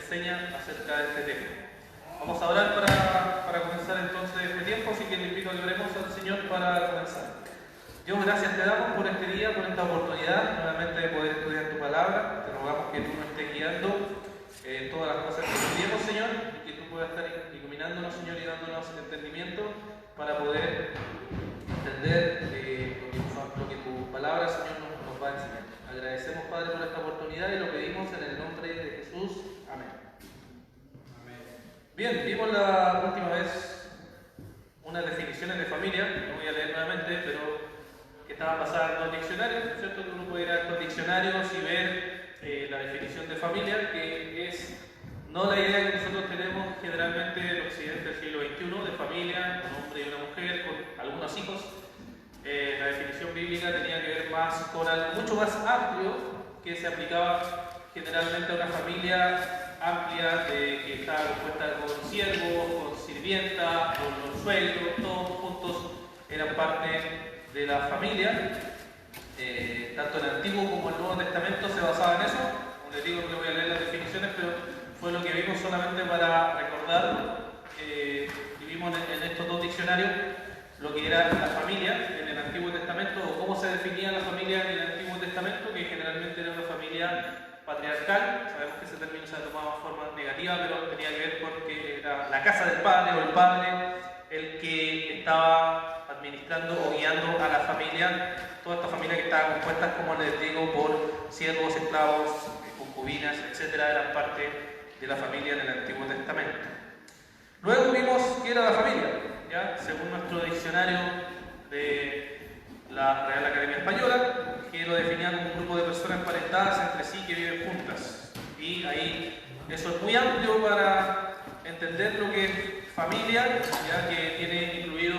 enseña acerca de este tema. Vamos a orar para comenzar entonces este tiempo, así que le invito a que oremos al Señor para comenzar. Dios, gracias te damos por este día, por esta oportunidad nuevamente de poder estudiar tu palabra. Te rogamos que tú nos estés guiando en todas las cosas que estudiemos, Señor, y que tú puedas estar iluminándonos, Señor, y dándonos entendimiento para poder entender lo que tu palabra, Señor, nos va a enseñar. Agradecemos, Padre, por esta oportunidad y lo pedimos en el nombre de Jesús. Amén. Bien, vimos la última vez unas definiciones de familia, no voy a leer nuevamente, pero que estaban basadas en los diccionarios, ¿cierto? Uno puede ir a estos diccionarios y ver la definición de familia, que es no la idea que nosotros tenemos generalmente en Occidente del siglo XXI, de familia, un hombre y una mujer, con algunos hijos. La definición bíblica tenía que ver más con algo mucho más amplio que se aplicaba generalmente a una familia amplia que estaba compuesta con siervos, con sirvienta, con los suegros, todos juntos eran parte de la familia. Tanto el Antiguo como el Nuevo Testamento se basaba en eso. Como les digo, no les voy a leer las definiciones, pero fue lo que vimos solamente para recordar. Vimos en estos dos diccionarios lo que era la familia en el Antiguo Testamento, o cómo se definía la familia en el Antiguo Testamento, que generalmente era una familia patriarcal. Sabemos que ese término se ha tomado de forma negativa, pero tenía que ver porque era la casa del padre o el padre el que estaba administrando o guiando a la familia, toda esta familia que estaba compuesta, como les digo, por siervos, esclavos, concubinas, etcétera, eran parte de la familia en el Antiguo Testamento. Luego vimos qué era la familia, ¿ya? Según nuestro diccionario de la Real Academia Española, que lo definía como un grupo de personas emparentadas entre sí que viven juntas. Y ahí eso es muy amplio para entender lo que es familia, ya que tiene incluido,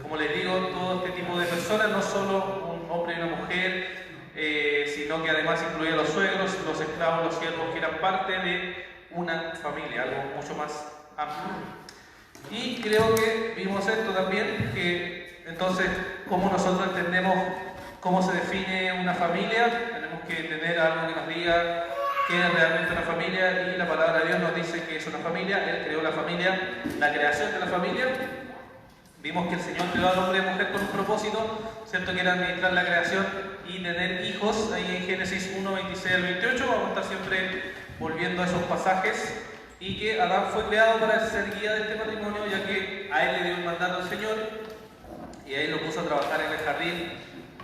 como les digo, todo este tipo de personas, no solo un hombre y una mujer, sino que además incluía a los suegros, los esclavos, los siervos, que eran parte de una familia, algo mucho más amplio. Y creo que vimos esto también, que entonces, cómo nosotros entendemos cómo se define una familia, tenemos que tener algo que nos diga qué es realmente una familia, y la palabra de Dios nos dice que es una familia. Él creó la familia, la creación de la familia. Vimos que el Señor creó al hombre y mujer con un propósito, ¿cierto? Que era administrar la creación y tener hijos. Ahí en Génesis 1, 26 al 28, vamos a estar siempre volviendo a esos pasajes. Y que Adán fue creado para ser guía de este matrimonio, ya que a él le dio un mandato el Señor, y ahí lo puso a trabajar en el jardín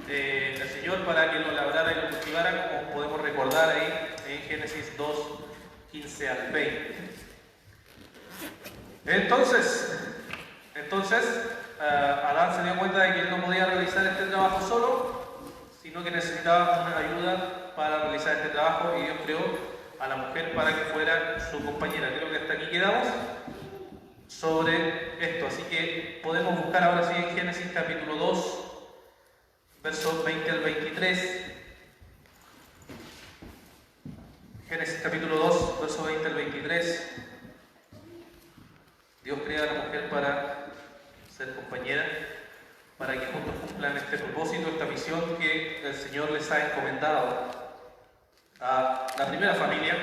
del Señor para que lo labrara y lo cultivara, como podemos recordar ahí en Génesis 2, 15 al 20. Entonces Adán se dio cuenta de que él no podía realizar este trabajo solo, sino que necesitaba una ayuda para realizar este trabajo, y Dios creó a la mujer para que fuera su compañera. Creo que hasta aquí quedamos sobre esto, así que podemos buscar ahora sí en Génesis capítulo 2, versos 20 al 23. Génesis capítulo 2, versos 20 al 23. Dios crea a la mujer para ser compañera, para que juntos cumplan este propósito, esta misión que el Señor les ha encomendado a la primera familia,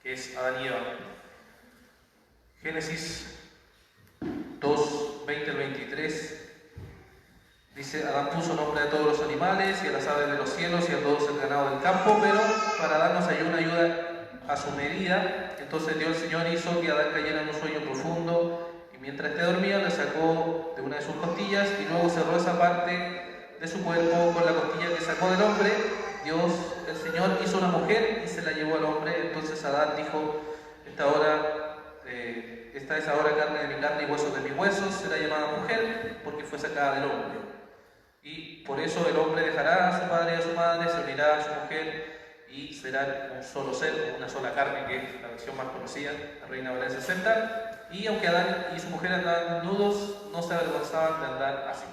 que es Adán y Eva. Génesis 2, 20 al 23, dice: Adán puso nombre a todos los animales y a las aves de los cielos y a todo el ganado del campo, pero para darnos una ayuda a su medida. Entonces Dios el Señor hizo que Adán cayera en un sueño profundo, y mientras dormía le sacó de una de sus costillas, y luego cerró esa parte de su cuerpo con la costilla que sacó del hombre. Dios, el Señor, hizo una mujer y se la llevó al hombre. Entonces Adán dijo: esta es ahora carne de mi carne y huesos de mis huesos, será llamada mujer, porque fue sacada del hombre. Y por eso el hombre dejará a su padre y a su madre, se unirá a su mujer, y serán un solo ser, una sola carne, que es la versión más conocida, la Reina Valera 60. Y aunque Adán y su mujer andaban desnudos, no se avergonzaban de andar así.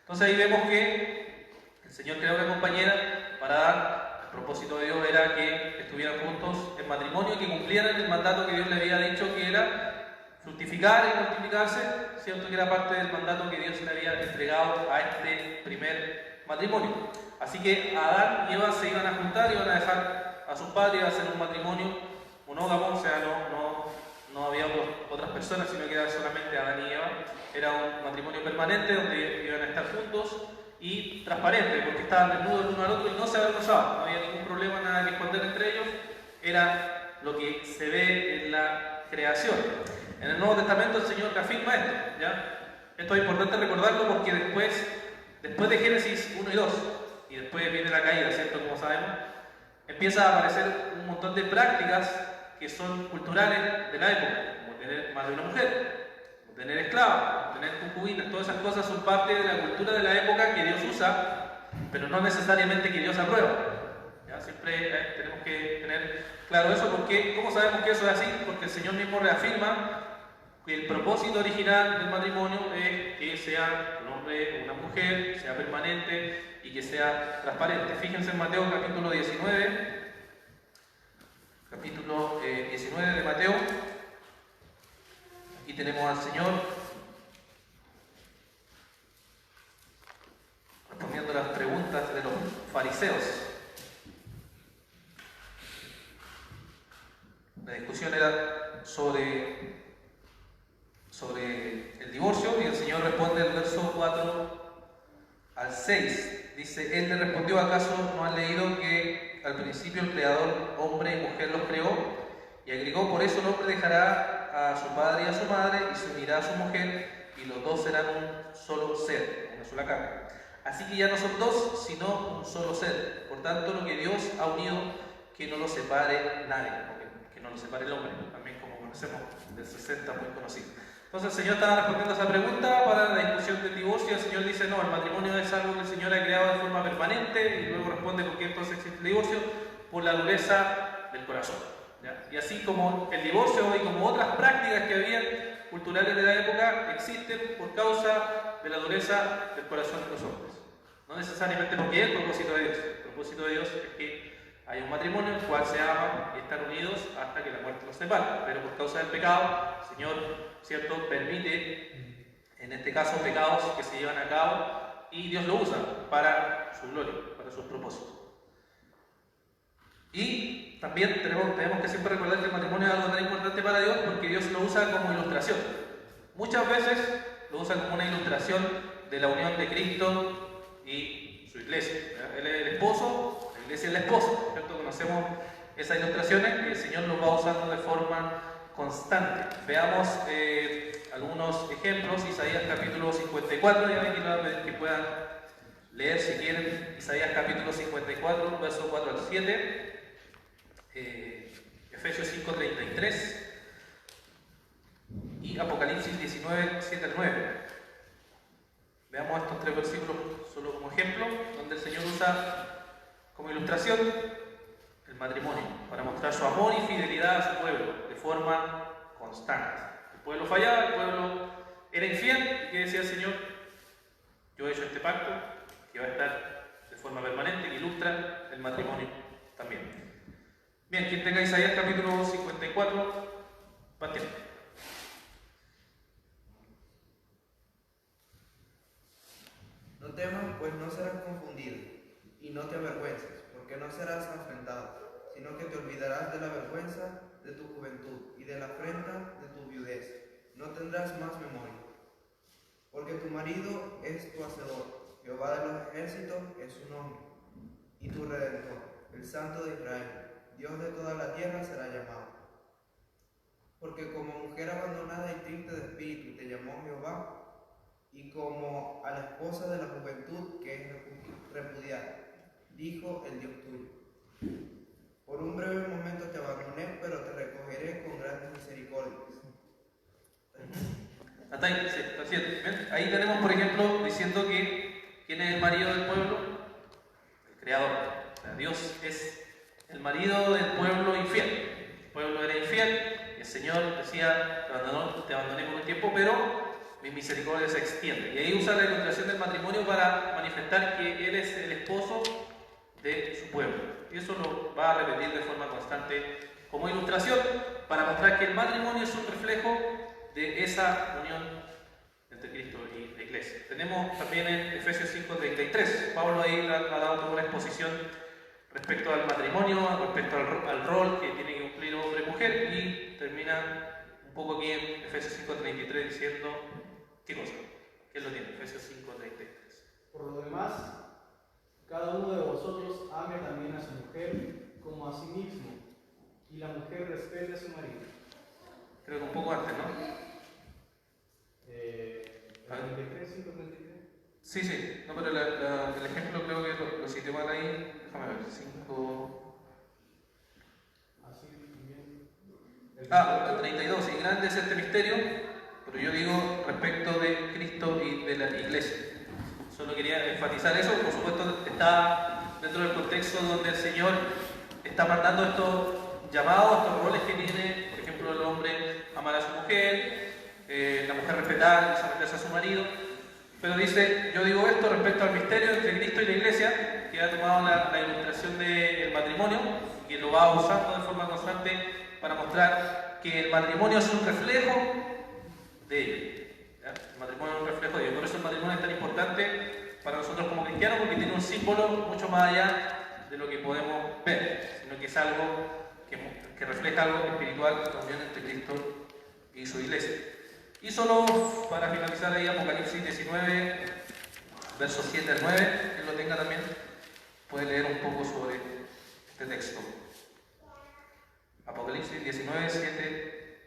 Entonces ahí vemos que el Señor creó una compañera para Adán. El propósito de Dios era que estuvieran juntos en matrimonio y que cumplieran el mandato que Dios le había dicho, que era fructificar y multiplicarse, ¿cierto? Que era parte del mandato que Dios le había entregado a este primer matrimonio. Así que Adán y Eva se iban a juntar, iban a dejar a sus padres, iban a hacer un matrimonio monógamo, o sea, no había otras personas, sino que era solamente Adán y Eva. Era un matrimonio permanente donde iban a estar juntos y transparente, porque estaban desnudos el uno al otro y no se avergonzaban, no había ningún problema, nada que esconder entre ellos. Era lo que se ve en la creación. En el Nuevo Testamento el Señor reafirma esto, ¿ya? Esto es importante recordarlo porque después de Génesis 1 y 2, y después viene la caída, ¿cierto? Como sabemos, empieza a aparecer un montón de prácticas que son culturales de la época, como tener más de una mujer, como tener esclavos, como tener concubinas. Todas esas cosas son parte de la cultura de la época que Dios usa, pero no necesariamente que Dios aprueba. ¿Ya? Siempre tenemos que tener claro eso, porque ¿cómo sabemos que eso es así? Porque el Señor mismo reafirma que el propósito original del matrimonio es que sea un hombre o una mujer, sea permanente y que sea transparente. Fíjense en Mateo capítulo 19, capítulo 19 de Mateo. Aquí tenemos al Señor respondiendo las preguntas de los fariseos. La discusión era sobre el divorcio y el Señor responde el verso 4 al 6. Dice, Él le respondió, ¿acaso no han leído que al principio el Creador, hombre y mujer, los creó? Y agregó, por eso el hombre dejará a su padre y a su madre y se unirá a su mujer y los dos serán un solo ser, una sola carne. Así que ya no son dos, sino un solo ser. Por tanto, lo que Dios ha unido, que no lo separe nadie, que no lo separe el hombre, también como conocemos del 60, muy conocido. Entonces el Señor estaba respondiendo a esa pregunta para la discusión del divorcio. El Señor dice, no, el matrimonio es algo que el Señor ha creado de forma permanente, y luego responde por qué entonces existe el divorcio, por la dureza del corazón. ¿Ya? Y así como el divorcio y como otras prácticas que habían culturales de la época existen por causa de la dureza del corazón de los hombres. No necesariamente porque es el propósito de Dios. El propósito de Dios es que hay un matrimonio en el cual se aman y están unidos hasta que la muerte los separe. Pero por causa del pecado, el Señor, ¿cierto?, permite, en este caso, pecados que se llevan a cabo y Dios lo usa para su gloria, para sus propósitos. Y también tenemos que siempre recordar que el matrimonio es algo tan importante para Dios porque Dios lo usa como ilustración. Muchas veces lo usa como una ilustración de la unión de Cristo y su iglesia. Él es el esposo, la iglesia es el esposo, ¿cierto? Conocemos esas ilustraciones y el Señor los va usando de forma constante. Veamos algunos ejemplos. Isaías capítulo 54, ya ven que les voy a pedir que puedan leer si quieren. Isaías capítulo 54, verso 4 al 7. Efesios 5:33 y Apocalipsis 19, 7 al 9. Veamos estos tres versículos solo como ejemplo, donde el Señor usa como ilustración el matrimonio para mostrar su amor y fidelidad a su pueblo de forma constante. El pueblo fallaba, el pueblo era infiel, y ¿qué decía el Señor? Yo he hecho este pacto que va a estar de forma permanente, que ilustra el matrimonio también. Bien, quien tenga Isaías capítulo 54, Bastián. No temas, pues no serás confundido, y no te avergüences, porque no serás afrentado, sino que te olvidarás de la vergüenza de tu juventud y de la afrenta de tu viudez. No tendrás más memoria. Porque tu marido es tu hacedor, Jehová de los ejércitos es su nombre, y tu redentor, el Santo de Israel. Dios de toda la tierra será llamado. Porque como mujer abandonada y triste de espíritu te llamó Jehová, y como a la esposa de la juventud que es repudiada, dijo el Dios tuyo. Por un breve momento te abandoné, pero te recogeré con grandes misericordias. Hasta ahí, sí, está cierto. Ahí tenemos, por ejemplo, diciendo que ¿quién es el marido del pueblo? El Creador. O sea, Dios es el marido del pueblo infiel. El pueblo era infiel y el Señor decía, te abandoné por un tiempo, pero mi misericordia se extiende. Y ahí usa la ilustración del matrimonio para manifestar que Él es el esposo de su pueblo. Y eso lo va a repetir de forma constante como ilustración para mostrar que el matrimonio es un reflejo de esa unión entre Cristo y la iglesia. Tenemos también en Efesios 5:33. Pablo ahí ha dado toda una exposición respecto al matrimonio, respecto al rol que tiene que cumplir hombre y mujer. mujer, y termina un poco aquí en Efesios 5:33 diciendo, ¿qué cosa? ¿Qué lo tiene? Efesios 5:33. Por lo demás, cada uno de vosotros ame también a su mujer como a sí mismo, y la mujer respete a su marido. Creo que un poco antes, ¿no? 33, 5:33. Sí, sí, no, pero el ejemplo creo que lo cité mal ahí. Déjame ver, 5. Así bien. El 32, y grande es este misterio, pero yo digo respecto de Cristo y de la iglesia. Solo quería enfatizar eso. Por supuesto está dentro del contexto donde el Señor está mandando estos llamados, estos roles que tiene, por ejemplo, el hombre amar a su mujer, la mujer respetar y someterse a su marido. Pero dice, yo digo esto respecto al misterio entre Cristo y la iglesia, que ha tomado la ilustración del matrimonio, que lo va usando de forma constante para mostrar que el matrimonio es un reflejo de ello. ¿Ya? El matrimonio es un reflejo de ello. Por eso el matrimonio es tan importante para nosotros como cristianos, porque tiene un símbolo mucho más allá de lo que podemos ver, sino que es algo que refleja algo espiritual, también entre Cristo y su iglesia. Y solo para finalizar ahí, Apocalipsis 19, versos 7 al 9, quien lo tenga también puede leer un poco sobre este texto. Apocalipsis 19, 7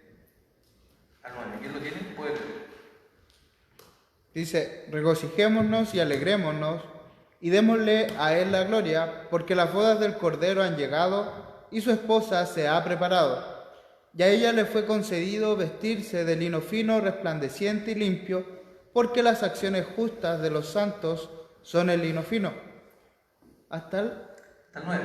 al 9. ¿Quién lo tiene? Puede leer. Dice, regocijémonos y alegrémonos y démosle a él la gloria, porque las bodas del Cordero han llegado y su esposa se ha preparado. Y a ella le fue concedido vestirse de lino fino, resplandeciente y limpio, porque las acciones justas de los santos son el lino fino. Hasta el 9.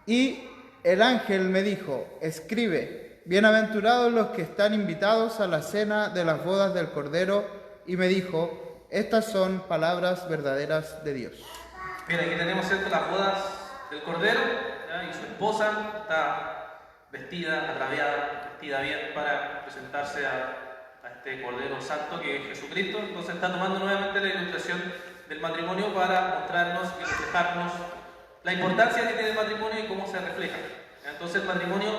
Y el ángel me dijo, escribe, bienaventurados los que están invitados a la cena de las bodas del Cordero, y me dijo, estas son palabras verdaderas de Dios. Bien, aquí tenemos, ¿cierto?, las bodas del Cordero, ¿ya? Y su esposa está vestida, ataviada, vestida bien para presentarse a este Cordero Santo que es Jesucristo. Entonces está tomando nuevamente la ilustración del matrimonio para mostrarnos y reflejarnos la importancia que tiene el matrimonio y cómo se refleja. Entonces el matrimonio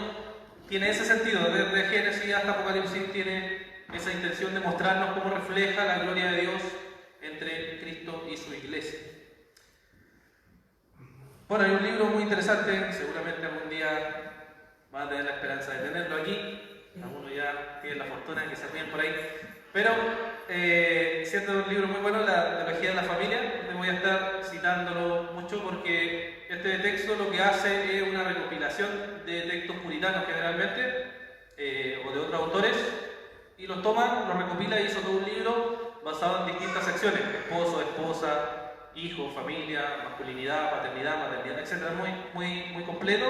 tiene ese sentido, desde Génesis hasta Apocalipsis tiene esa intención de mostrarnos cómo refleja la gloria de Dios entre Cristo y su iglesia. Bueno, hay un libro muy interesante, seguramente algún día van a tener la esperanza de tenerlo aquí. Algunos ya tienen la fortuna de que se ríen por ahí. Pero, siendo un libro muy bueno, la teología de la familia, donde voy a estar citándolo mucho porque este texto lo que hace es una recopilación de textos puritanos generalmente, o de otros autores, y los toma, los recopila y hizo todo un libro basado en distintas secciones: esposo, esposa, hijo, familia, masculinidad, paternidad, maternidad, etc. Muy completo,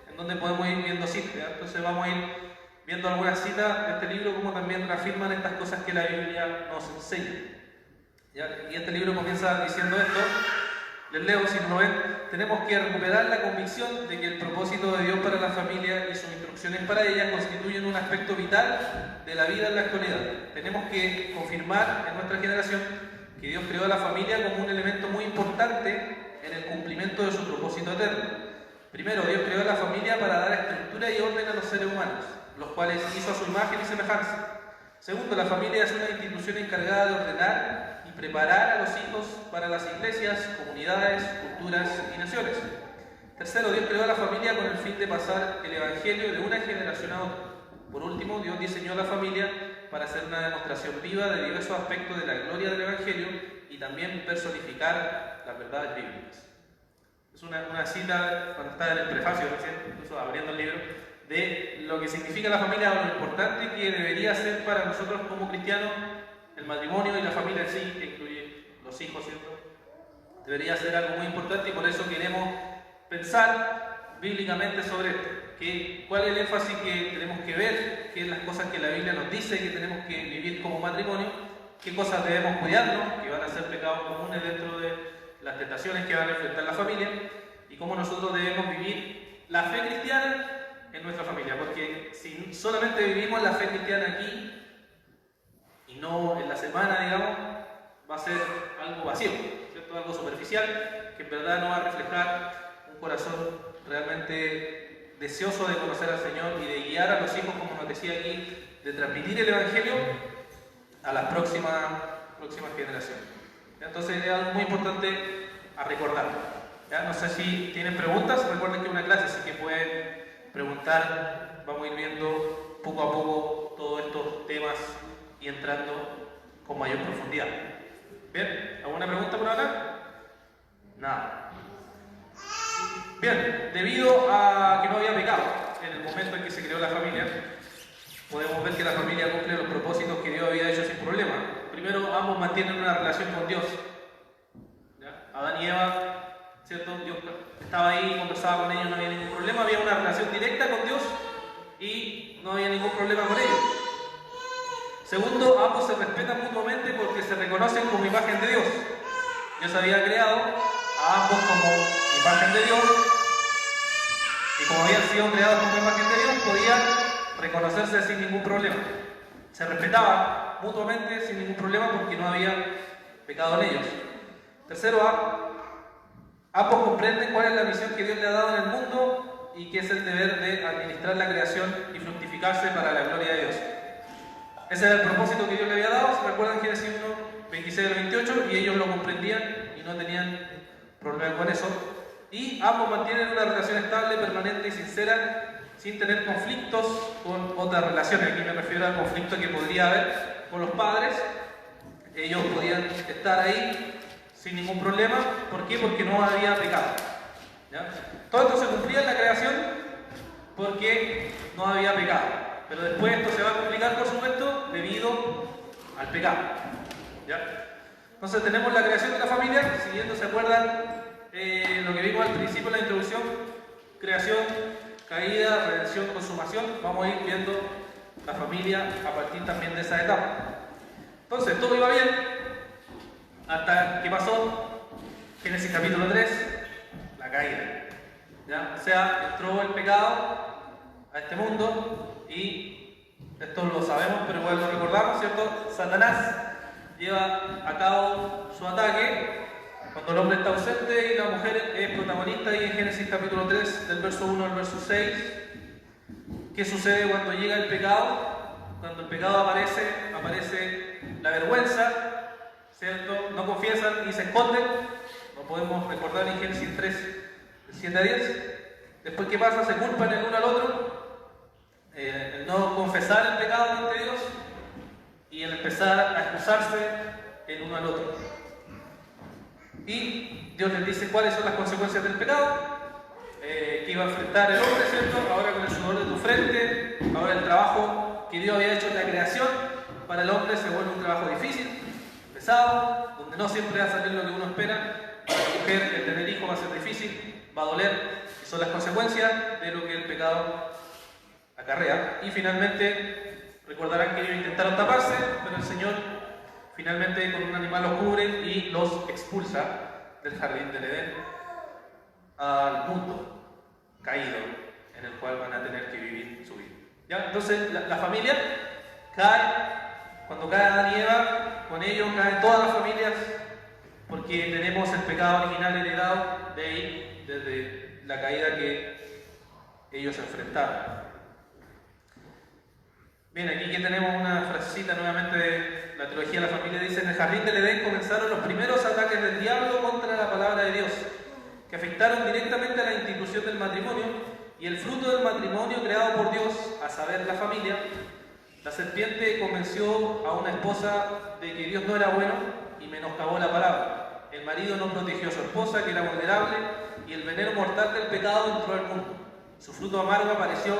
en donde podemos ir viendo citas. Entonces vamos a ir viendo algunas citas de este libro, como también reafirman estas cosas que la Biblia nos enseña. ¿Ya? Y este libro comienza diciendo esto, les leo si no lo ven: tenemos que recuperar la convicción de que el propósito de Dios para la familia y sus instrucciones para ella constituyen un aspecto vital de la vida en la actualidad. Tenemos que confirmar en nuestra generación que Dios creó a la familia como un elemento muy importante en el cumplimiento de su propósito eterno. Primero, Dios creó a la familia para dar estructura y orden a los seres humanos, los cuales hizo a su imagen y semejanza. Segundo, la familia es una institución encargada de ordenar y preparar a los hijos para las iglesias, comunidades, culturas y naciones. Tercero, Dios creó a la familia con el fin de pasar el evangelio de una generación a otra. Por último, Dios diseñó la familia para hacer una demostración viva de diversos aspectos de la gloria del evangelio y también personificar las verdades bíblicas. Es una cita cuando está en el prefacio, recién, incluso abriendo el libro, de lo que significa la familia, o lo importante que debería ser para nosotros como cristianos el matrimonio y la familia en sí, que incluye los hijos, ¿cierto? Debería ser algo muy importante, y por eso queremos pensar bíblicamente sobre esto. ¿Cuál es el énfasis que tenemos que ver? ¿Qué es las cosas que la Biblia nos dice que tenemos que vivir como matrimonio? ¿Qué cosas debemos cuidarnos, que van a ser pecados comunes dentro de las tentaciones que van a enfrentar la familia? Y cómo nosotros debemos vivir la fe cristiana en nuestra familia, porque si solamente vivimos la fe cristiana aquí y no en la semana, digamos, va a ser algo vacío, ¿cierto? Algo superficial, que en verdad no va a reflejar un corazón realmente deseoso de conocer al Señor y de guiar a los hijos, como nos decía aquí, de transmitir el Evangelio a las próximas generaciones. Entonces es algo muy importante a recordar. ¿Ya? No sé si tienen preguntas, recuerden que es una clase, así que pueden preguntar, vamos a ir viendo poco a poco todos estos temas y entrando con mayor profundidad. ¿Bien? ¿Alguna pregunta por ahora? Nada. Bien, debido a que no había pecado en el momento en que se creó la familia, podemos ver que la familia cumple los propósitos que Dios había hecho sin problema. Primero, ambos mantienen una relación con Dios. ¿Ya? Adán y Eva, ¿cierto? Dios estaba ahí, conversaba con ellos, no había ningún problema, había una relación directa con Dios y no había ningún problema con ellos. Segundo, ambos se respetan mutuamente porque se reconocen como imagen de Dios. Dios había creado a ambos como imagen de Dios y como habían sido creados como imagen de Dios, podían reconocerse sin ningún problema. Se respetaban mutuamente sin ningún problema porque no había pecado en ellos. Tercero, ambos comprenden cuál es la misión que Dios le ha dado en el mundo y que es el deber de administrar la creación y fructificarse para la gloria de Dios. Ese era el propósito que Dios le había dado, ¿se recuerdan? Génesis 1, 26 al 28, y ellos lo comprendían y no tenían problema con eso. Y ambos mantienen una relación estable, permanente y sincera, sin tener conflictos con otras relaciones. Aquí me refiero al conflicto que podría haber con los padres. Ellos podían estar ahí sin ningún problema. ¿Por qué? Porque no había pecado. ¿Ya? Todo esto se cumplía en la creación porque no había pecado. Pero después esto se va a complicar, por supuesto, debido al pecado. ¿Ya? Entonces tenemos la creación de la familia, siguiendo, ¿se acuerdan? Lo que vimos al principio en la introducción: creación, caída, redención, consumación. Vamos a ir viendo la familia a partir también de esa etapa. Entonces, todo iba bien, hasta que pasó Génesis capítulo 3, la caída. ¿Ya? O sea, entró el pecado a este mundo. Y esto lo sabemos, pero igual lo recordamos, ¿cierto? Satanás lleva a cabo su ataque cuando el hombre está ausente y la mujer es protagonista. Y en Génesis capítulo 3, del verso 1 al verso 6, ¿qué sucede cuando llega el pecado? Cuando el pecado aparece la vergüenza, ¿cierto? No confiesan y se esconden. Lo podemos recordar en Génesis 3, del 7 a 10. Después, ¿qué pasa? Se culpan el uno al otro. El no confesar el pecado ante Dios y el empezar a excusarse el uno al otro. Y Dios les dice cuáles son las consecuencias del pecado, que iba a enfrentar el hombre, ¿cierto? Ahora con el sudor de tu frente, ahora el trabajo que Dios había hecho en la creación para el hombre se vuelve un trabajo difícil, pesado, donde no siempre va a salir lo que uno espera. Para la mujer el tener hijos va a ser difícil, va a doler, y son las consecuencias de lo que el pecado acarrea. Y finalmente recordarán que ellos intentaron taparse, pero el Señor finalmente con un animal los cubre y los expulsa del jardín del Edén al mundo caído en el cual van a tener que vivir su vida. ¿Ya? Entonces la familia cae, cuando cae Adán y Eva, con ellos caen todas las familias, porque tenemos el pecado original heredado de ahí, desde la caída que ellos enfrentaron. Bien, aquí que tenemos una frasecita nuevamente de la teología de la familia. Dice: en el jardín del Edén comenzaron los primeros ataques del diablo contra la palabra de Dios, que afectaron directamente a la institución del matrimonio y el fruto del matrimonio creado por Dios, a saber, la familia. La serpiente convenció a una esposa de que Dios no era bueno y menoscabó la palabra. El marido no protegió a su esposa, que era vulnerable, y el veneno mortal del pecado entró al mundo. Su fruto amargo apareció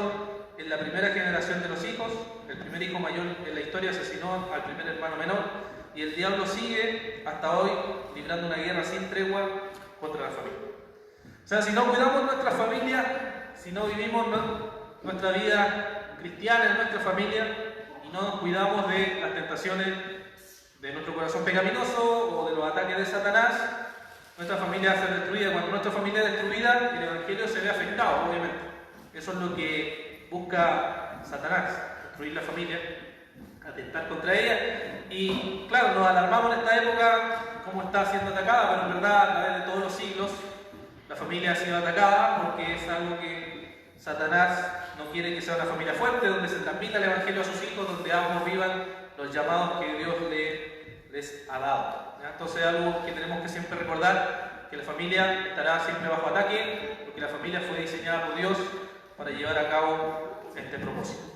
en la primera generación de los hijos. El primer hijo mayor en la historia asesinó al primer hermano menor, y el diablo sigue hasta hoy librando una guerra sin tregua contra la familia. O sea, si no cuidamos nuestra familia, si no vivimos nuestra vida cristiana en nuestra familia y no nos cuidamos de las tentaciones de nuestro corazón pecaminoso o de los ataques de Satanás, nuestra familia va a ser destruida. Cuando nuestra familia es destruida, el Evangelio se ve afectado, obviamente. Eso es lo que busca Satanás, destruir la familia, atentar contra ella. Y claro, nos alarmamos en esta época cómo está siendo atacada, pero en verdad a través de todos los siglos la familia ha sido atacada, porque es algo que Satanás no quiere que sea una familia fuerte, donde se transmita el Evangelio a sus hijos, donde ambos vivan los llamados que Dios les ha dado. ¿Ya? Entonces, algo que tenemos que siempre recordar, que la familia estará siempre bajo ataque, porque la familia fue diseñada por Dios para llevar a cabo este propósito.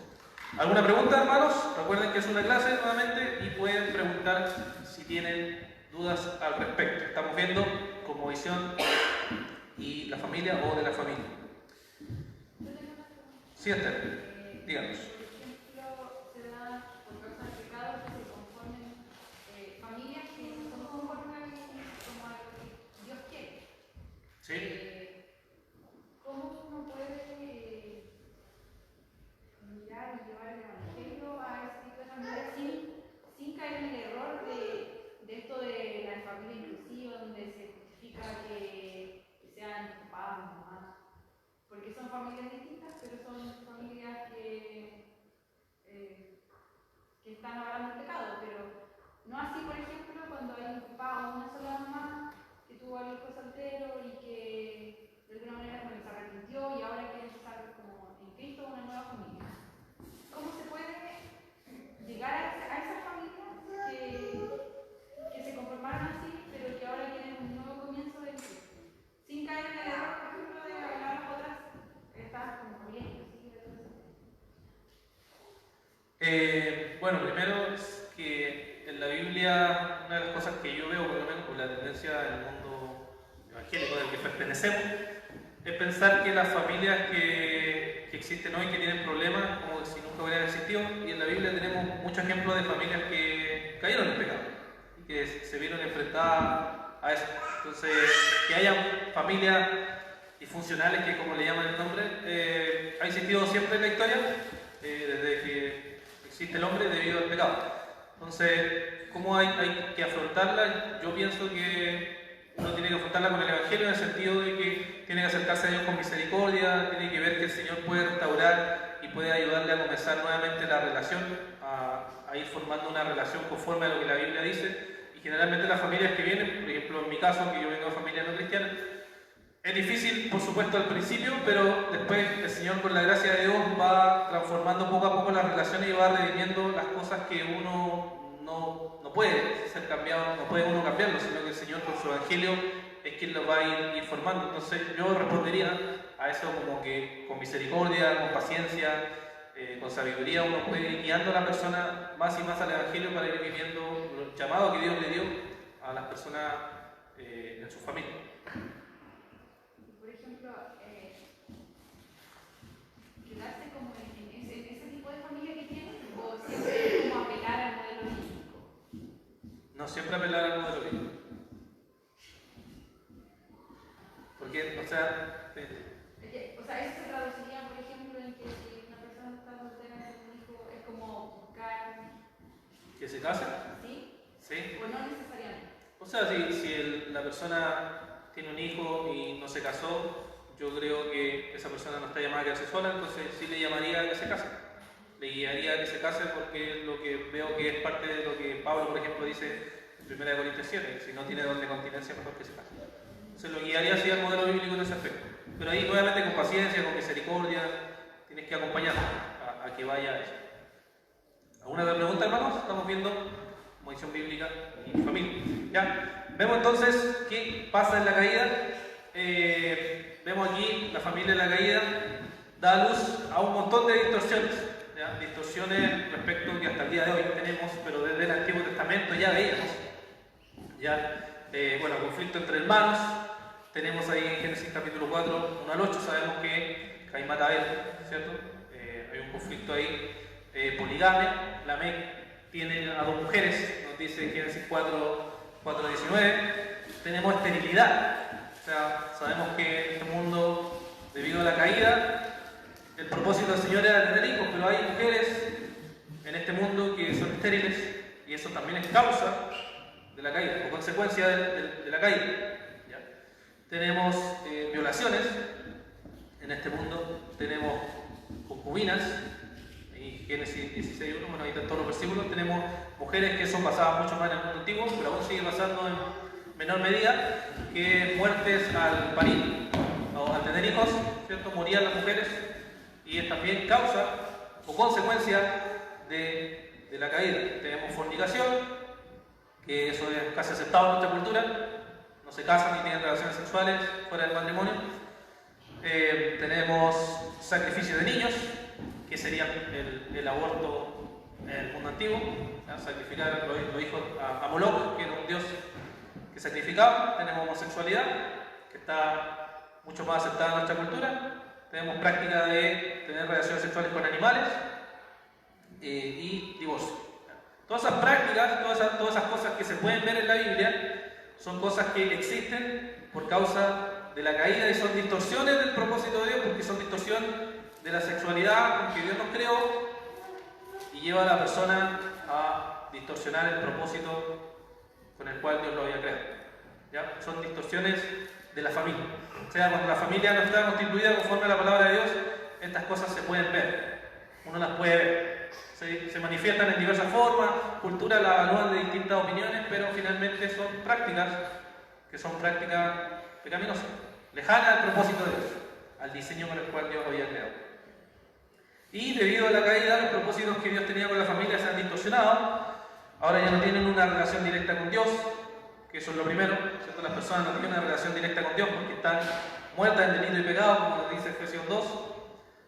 ¿Alguna pregunta, hermanos? Recuerden que es una clase nuevamente y pueden preguntar si tienen dudas al respecto. Estamos viendo cosmovisión y la familia o de la familia. Sí, Esther, díganos. Por ejemplo, se da por causa del pecado que se conformen familias que no se conforman como a lo que Dios quiere. ¿Sí? ¿Cómo uno puede mirar y llevar el Evangelio a ese tipo de familias sin caer en el error de esto de la familia inclusiva, donde se justifica que sean papás, mamás? Porque son familias distintas, pero son familias que están hablando del pecado, pero no así, por ejemplo, cuando hay un papá o una sola mamá que tuvo al hijo soltero y que de alguna manera se arrepintió y ahora quiere estar como en Cristo una nueva familia. ¿Cómo se puede llegar a esas familias que se conformaron así, pero que ahora quieren un nuevo comienzo de Cristo? Sin caer en el error, por ejemplo, de hablar las otras, estas como familias inclusivas. Bueno, primero es que en la Biblia, una de las cosas que yo veo, por lo menos por la tendencia del mundo evangélico del que pertenecemos, es pensar que las familias que existen hoy, que tienen problemas, como si nunca hubieran existido, y en la Biblia tenemos muchos ejemplos de familias que cayeron en pecado y que se vieron enfrentadas a eso. Entonces, que haya familias disfuncionales, que como le llaman el nombre, ha existido siempre en la historia, desde que existe el hombre debido al pecado. Entonces, ¿cómo hay que afrontarla? Yo pienso que uno tiene que afrontarla con el Evangelio, en el sentido de que tiene que acercarse a Dios con misericordia, tiene que ver que el Señor puede restaurar y puede ayudarle a comenzar nuevamente la relación, a ir formando una relación conforme a lo que la Biblia dice. Y generalmente las familias que vienen, por ejemplo en mi caso, que yo vengo de familia no cristiana, es difícil, por supuesto, al principio, pero después el Señor, con la gracia de Dios, va transformando poco a poco las relaciones y va redimiendo las cosas que uno no puede ser cambiado, no puede uno cambiarlo, sino que el Señor, con su Evangelio, es quien lo va a ir formando. Entonces, yo respondería a eso como que con misericordia, con paciencia, con sabiduría, uno puede ir guiando a la persona más y más al Evangelio para ir viviendo el llamado que Dios le dio a las personas en su familia. Por ejemplo, quedarse como en ese tipo de familia que tienen, o siempre como apelar al modelo bíblico. No siempre apelar al modelo bíblico. Porque, o sea, eso se traduciría, por ejemplo, en que si una persona está soltera y tiene un hijo, es como buscar. ¿que se case? ¿Sí? Sí. O no necesariamente. O sea, si la persona tiene un hijo y no se casó, yo creo que esa persona no está llamada a quedarse sola, entonces sí le llamaría a que se case. Le guiaría a que se case, porque es lo que veo que es parte de lo que Pablo, por ejemplo, dice en 1 Corintios 7, si no tiene don de continencia, mejor que se case. Entonces lo guiaría así al modelo bíblico en ese aspecto. Pero ahí nuevamente con paciencia, con misericordia, tienes que acompañarlo a que vaya a eso. ¿Alguna otra pregunta, hermanos? Estamos viendo movilización bíblica y familia. ¿Ya? Vemos entonces qué pasa en la caída. Vemos aquí la familia en la caída da luz a un montón de distorsiones. ¿Ya? Distorsiones respecto que hasta el día de hoy tenemos, pero desde el Antiguo Testamento ya veíamos. ¿Ya? Bueno, conflicto entre hermanos. Tenemos ahí en Génesis capítulo 4, 1 al 8, sabemos que Caín mata a Abel, ¿cierto? Hay un conflicto ahí. Poligamia, Lamec tiene a dos mujeres, nos dice Génesis 4:19. Tenemos esterilidad, o sea, sabemos que en este mundo, debido a la caída, el propósito del Señor era tener hijos, pero hay mujeres en este mundo que son estériles, y eso también es causa de la caída, o consecuencia de la caída. ¿Ya? Tenemos violaciones en este mundo, tenemos concubinas. Y Génesis 16:1, bueno, ahí están todos los versículos. Tenemos mujeres que son pasadas mucho más en el mundo antiguo, pero aún sigue pasando en menor medida, que muertes al parir o al tener tener hijos, ¿cierto? Morían las mujeres y es también causa o consecuencia de la caída. Tenemos fornicación, que eso es casi aceptado en nuestra cultura, no se casan ni tienen relaciones sexuales fuera del matrimonio. Tenemos sacrificio de niños, que sería el aborto en el mundo antiguo, ¿ya? Sacrificar los hijos a Moloch, que era un dios que sacrificaba. Tenemos homosexualidad, que está mucho más aceptada en nuestra cultura. Tenemos práctica de tener relaciones sexuales con animales y divorcio. Todas esas prácticas, todas esas cosas que se pueden ver en la Biblia, son cosas que existen por causa de la caída y son distorsiones del propósito de Dios, porque son distorsión de la sexualidad con que Dios nos creó y lleva a la persona a distorsionar el propósito con el cual Dios lo había creado. ¿Ya? Son distorsiones de la familia. O sea, cuando la familia no está constituida conforme a la palabra de Dios, estas cosas se pueden ver. Uno las puede ver. Se manifiestan en diversas formas, culturas la evalúan de distintas opiniones, pero finalmente son prácticas que son prácticas pecaminosas, lejanas al propósito de Dios, al diseño con el cual Dios lo había creado. Y debido a la caída, los propósitos que Dios tenía con la familia se han distorsionado. Ahora ya no tienen una relación directa con Dios, que eso es lo primero, ¿cierto? Las personas no tienen una relación directa con Dios porque están muertas en delito y pecado, como nos dice Efesios 2.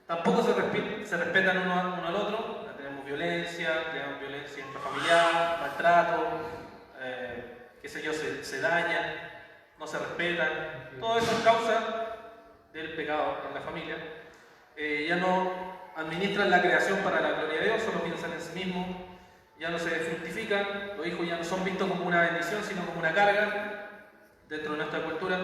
Tampoco se respetan uno al otro. Tenemos violencia intrafamiliar, maltrato, qué sé yo, se dañan, no se respetan. Todo eso es causa del pecado en la familia. Ya no administran la creación para la gloria de Dios, solo piensan en sí mismos. Ya no se fructifican, los hijos ya no son vistos como una bendición, sino como una carga dentro de nuestra cultura.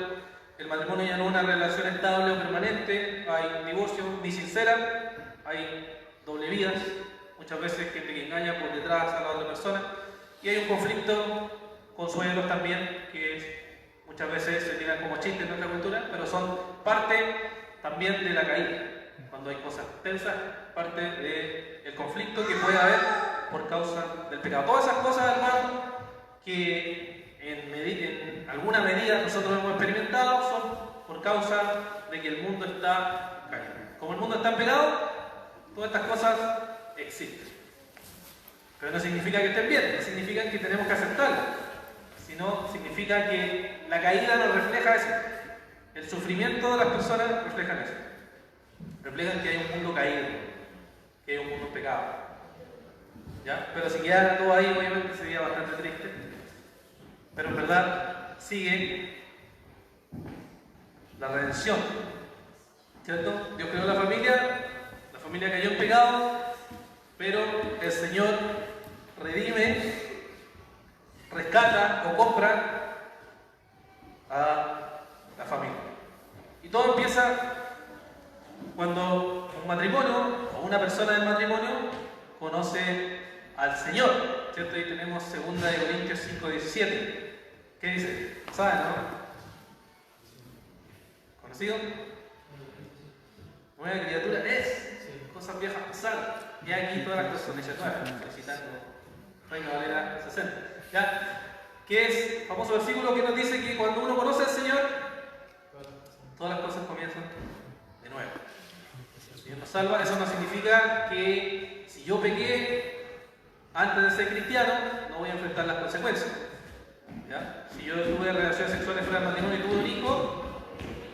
El matrimonio ya no es una relación estable o permanente, hay divorcio ni sincera, hay doble vidas, muchas veces gente que engaña por detrás a la otra persona, y hay un conflicto con suegros también, que muchas veces se tiran como chistes en nuestra cultura, pero son parte también de la caída. Cuando hay cosas tensas, parte del conflicto que puede haber por causa del pecado. Todas esas cosas, hermano, que en alguna medida nosotros hemos experimentado, son por causa de que el mundo está caído. Como el mundo está en pecado, todas estas cosas existen. Pero no significa que estén bien, no significa que tenemos que aceptarlas, sino significa que la caída nos refleja eso. El sufrimiento de las personas refleja eso. Reflejan que hay un mundo caído, que hay un mundo pecado. ¿Ya? Pero si quedara todo ahí, obviamente sería bastante triste. Pero en verdad sigue la redención. ¿Cierto? Dios creó la familia cayó en pecado, pero el Señor redime, rescata o compra a la familia. Y todo empieza cuando un matrimonio o una persona del matrimonio conoce al Señor, ¿cierto? Y tenemos 2 Corintios 5:17. ¿Qué dice? ¿Saben, no? ¿Conocido? Nueva criatura es, cosas viejas pasaron. Y aquí todas las cosas son hechas nuevas, felicitando Reina Valera 60. ¿Ya? Que es el famoso versículo que nos dice que cuando uno conoce al Señor, todas las cosas comienzan de nuevo. Dios nos salva. Eso no significa que si yo pequé antes de ser cristiano, no voy a enfrentar las consecuencias. ¿Ya? Si yo tuve relaciones sexuales fuera del matrimonio y tuve un hijo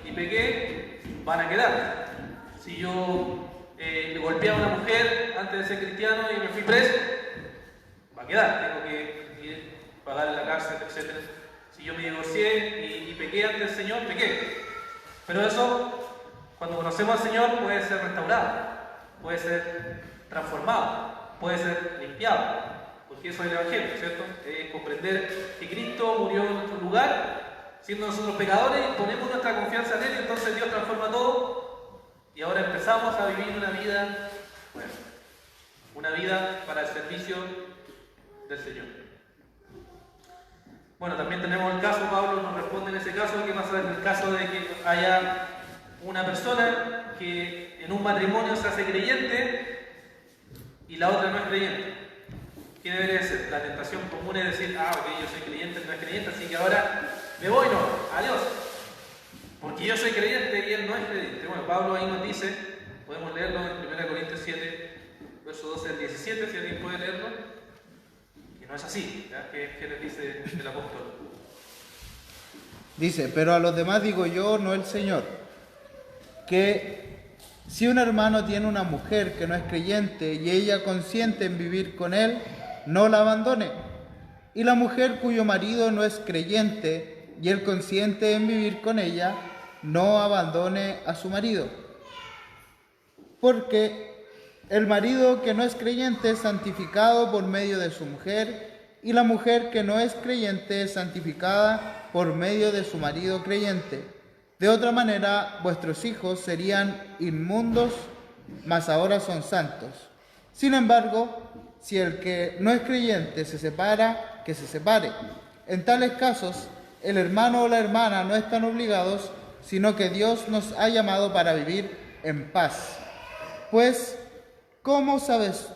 y pequé, van a quedar. Si yo le golpeé a una mujer antes de ser cristiano y me fui preso, va a quedar. Tengo que ir a pagar en la cárcel, etc. Si yo me divorcié y pequé ante el Señor, pequé. Pero eso, cuando conocemos al Señor, puede ser restaurado, puede ser transformado, puede ser limpiado, porque eso es el Evangelio, ¿cierto? Es comprender que Cristo murió en nuestro lugar, siendo nosotros pecadores, y ponemos nuestra confianza en Él, y entonces Dios transforma todo, y ahora empezamos a vivir una vida, bueno, una vida para el servicio del Señor. Bueno, también tenemos el caso, Pablo nos responde en ese caso, ¿qué pasa en el caso de que haya una persona que en un matrimonio se hace creyente y la otra no es creyente? ¿Qué debería ser? La tentación común es decir, ok, yo soy creyente, no es creyente, así que ahora me voy, no, adiós. porque yo soy creyente y él no es creyente. Bueno, Pablo ahí nos dice, podemos leerlo en 1 Corintios 7, verso 12 al 17, si alguien puede leerlo, que no es así, ¿ya? ¿Qué les dice el apóstol? Dice, pero a los demás digo yo, no el Señor, que si un hermano tiene una mujer que no es creyente y ella consiente en vivir con él, no la abandone. Y la mujer cuyo marido no es creyente y él consiente en vivir con ella, no abandone a su marido. Porque el marido que no es creyente es santificado por medio de su mujer, y la mujer que no es creyente es santificada por medio de su marido creyente. De otra manera, vuestros hijos serían inmundos, mas ahora son santos. Sin embargo, si el que no es creyente se separa, que se separe. En tales casos, el hermano o la hermana no están obligados, sino que Dios nos ha llamado para vivir en paz. Pues, ¿cómo sabes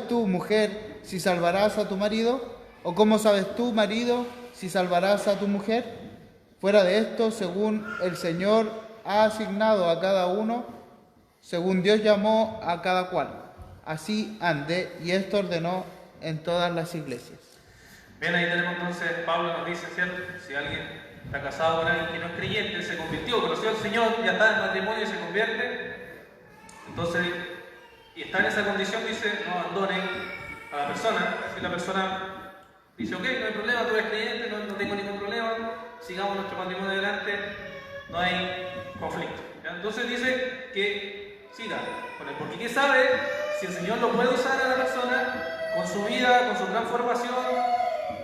tú, mujer, si salvarás a tu marido? ¿O cómo sabes tú, marido, si salvarás a tu mujer? Fuera de esto, según el Señor ha asignado a cada uno, según Dios llamó a cada cual. Así ande, y esto ordenó en todas las iglesias. Bien, ahí tenemos entonces, Pablo nos dice, ¿cierto? Si alguien está casado con alguien que no es creyente, se convirtió, conoció al Señor, ya está en matrimonio y se convierte, entonces, y está en esa condición, dice, no abandone a la persona. Si la persona dice, ok, no hay problema, tú eres creyente, no tengo ningún problema, sigamos nuestro matrimonio adelante, no hay conflicto. ¿Ya? Entonces dice que siga con él, porque ¿qué sabe si el Señor lo puede usar a la persona con su vida, con su transformación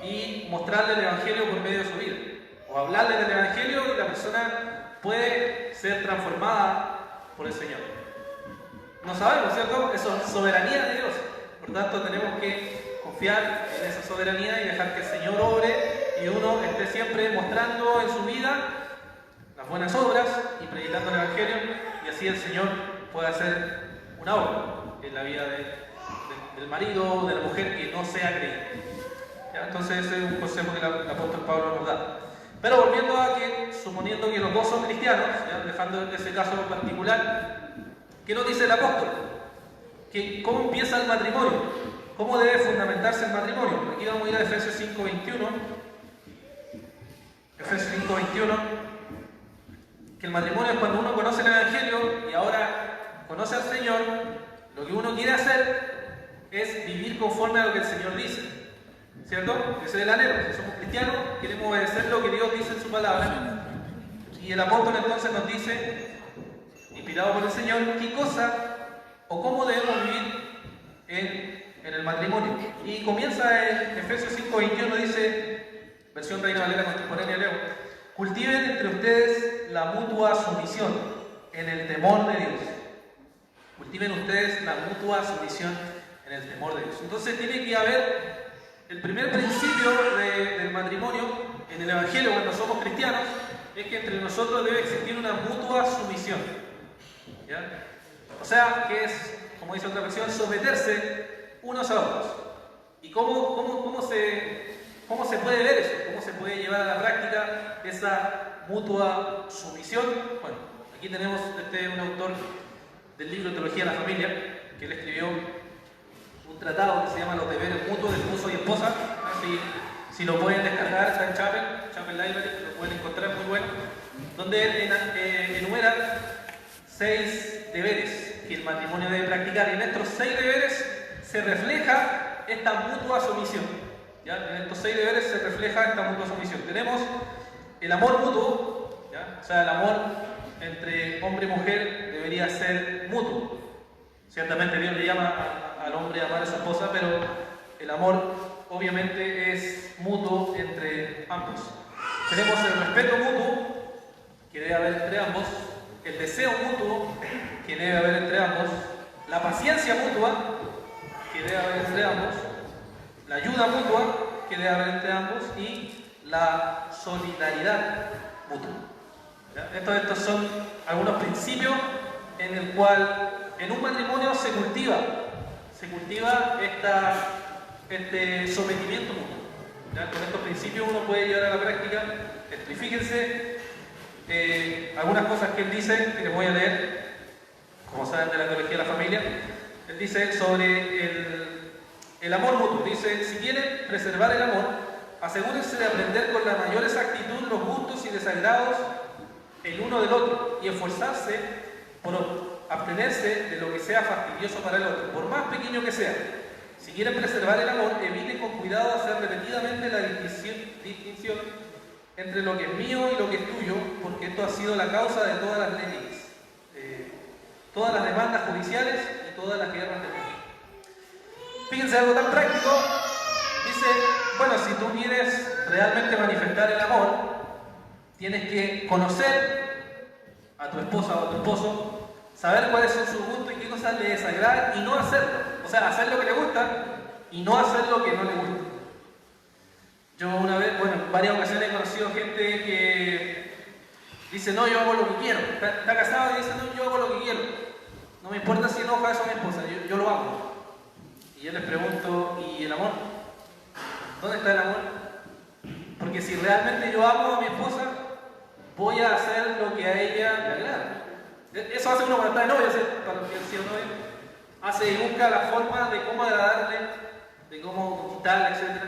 y mostrarle el Evangelio por medio de su vida? O hablarle del Evangelio y la persona puede ser transformada por el Señor. No sabemos, ¿cierto? Eso es soberanía de Dios. Por tanto, tenemos que confiar en esa soberanía y dejar que el Señor obre y uno esté siempre mostrando en su vida las buenas obras y predicando el Evangelio, y así el Señor puede hacer una obra en la vida del marido o de la mujer que no sea creyente. ¿Ya? Entonces ese es un consejo que el apóstol Pablo nos da. Pero volviendo a que, suponiendo que los dos son cristianos, ¿ya? Dejando ese caso particular, ¿qué nos dice el apóstol? Que ¿cómo empieza el matrimonio? ¿Cómo debe fundamentarse el matrimonio? Aquí vamos a ir a Efesios 5:21. Efesios 5:21. Que el matrimonio es cuando uno conoce el Evangelio y ahora conoce al Señor. Lo que uno quiere hacer es vivir conforme a lo que el Señor dice. ¿Cierto? Ese es el anhelo. Si somos cristianos, queremos obedecer lo que Dios dice en su palabra. Y el apóstol entonces nos dice, inspirado por el Señor, qué cosa o cómo debemos vivir en el matrimonio. Y comienza en Efesios 5:21, dice, versión Reina Valera contemporánea, leo: cultiven entre ustedes la mutua sumisión en el temor de Dios. Cultiven ustedes la mutua sumisión en el temor de Dios. Entonces tiene que haber el primer principio del matrimonio en el Evangelio cuando somos cristianos, es que entre nosotros debe existir una mutua sumisión. ¿Ya? O sea, que es, como dice otra versión, someterse unos a otros. ¿Y cómo se puede ver eso? ¿Cómo se puede llevar a la práctica esa mutua sumisión? Bueno, aquí tenemos un autor del libro Teología de la Familia, que él escribió un tratado que se llama Los deberes mutuos de esposo y esposa. Si lo pueden descargar, está en Chapel Library, lo pueden encontrar, muy bueno, donde él enumera 6 deberes que el matrimonio debe practicar, y en estos 6 deberes se refleja esta mutua sumisión. ¿Ya? En estos 6 deberes se refleja esta mutua sumisión. Tenemos el amor mutuo, ¿ya? O sea, el amor entre hombre y mujer debería ser mutuo. Ciertamente Dios le llama al hombre a amar a su esposa, pero el amor obviamente es mutuo entre ambos. Tenemos el respeto mutuo que debe haber entre ambos, el deseo mutuo que debe haber entre ambos, la paciencia mutua que debe haber entre ambos, la ayuda mutua que debe haber entre ambos y la solidaridad mutua. ¿Ya? Estos son algunos principios en el cual en un matrimonio se cultiva este sometimiento mutuo. ¿Ya? Con estos principios uno puede llevar a la práctica esto. Y fíjense algunas cosas que él dice, que les voy a leer, como saben, de la teología de la familia. Él dice sobre el amor mutuo. Dice, si quieren preservar el amor, asegúrense de aprender con la mayor exactitud los gustos y desagrados el uno del otro y esforzarse por abstenerse de lo que sea fastidioso para el otro, por más pequeño que sea. Si quieren preservar el amor, eviten con cuidado hacer repetidamente la distinción entre lo que es mío y lo que es tuyo, porque esto ha sido la causa de todas las leyes, todas las demandas judiciales y todas las guerras del mundo. Fíjense algo tan práctico. Dice, bueno, si tú quieres realmente manifestar el amor, tienes que conocer a tu esposa o a tu esposo, saber cuáles son sus gustos y qué cosas le desagradan y no hacerlo. O sea, hacer lo que le gusta y no hacer lo que no le gusta. Yo una vez, bueno, en varias ocasiones he conocido gente que dice, no, yo hago lo que quiero. Está casado y dice, no, yo hago lo que quiero. No me importa si enoja eso a mi esposa, yo lo hago. Y yo les pregunto, ¿y el amor? ¿Dónde está el amor? Porque si realmente yo amo a mi esposa, voy a hacer lo que a ella le agrada. Eso hace uno cuando está de novio, para los que han sido novios. Hace y busca la forma de cómo agradarle, de cómo conquistarla, etc.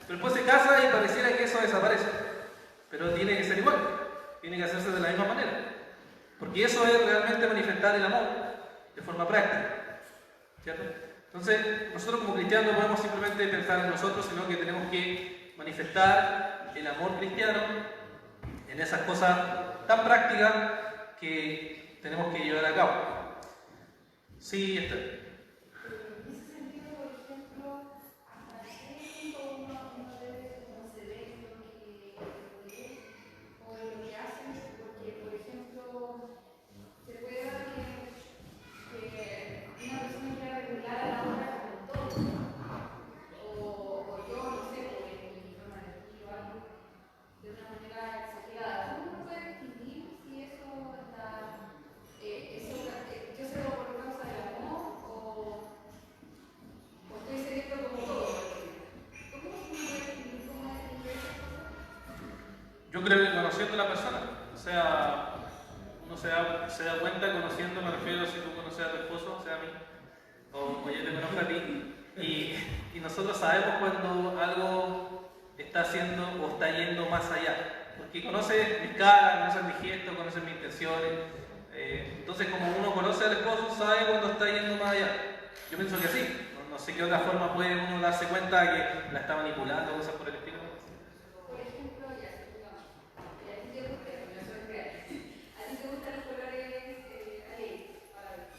Pero después se casa y pareciera que eso desaparece. Pero tiene que ser igual, tiene que hacerse de la misma manera. Porque eso es realmente manifestar el amor de forma práctica. ¿Cierto? Entonces, nosotros como cristianos no podemos simplemente pensar en nosotros, sino que tenemos que manifestar el amor cristiano en esas cosas tan prácticas que tenemos que llevar a cabo. Sí, Esther. En ese sentido, por ejemplo, ¿hasta qué punto uno debe conceder lo que lee o lo que hacen? Porque, por ejemplo, se puede dar que una persona quiera regular a la otra con todo, o yo, no sé, por mi forma de vestir o algo, de una manera exagerada. ¿Cómo uno puede distinguir si eso está, yo se lo por causa del amor o estoy cediendo como todo? ¿Cómo uno puede distinguir cómo distinguir esas cosas? Yo creo que conociendo a la persona, o sea, uno se da cuenta conociendo, me refiero si tú conoces a tu esposo, o sea a mí, o yo te conozco a ti, y nosotros sabemos cuando algo está haciendo o está yendo más allá, porque conoce mis caras, conoce mis gestos, conoce mis intenciones, entonces como uno conoce al esposo, sabe cuando está yendo más allá. Yo pienso que sí, no sé qué otra forma puede uno darse cuenta que la está manipulando, cosas por el estilo. Por ejemplo, ya, supongamos, a ti te gusta, yo soy real, a ti te gustan los colores alegres, para ver.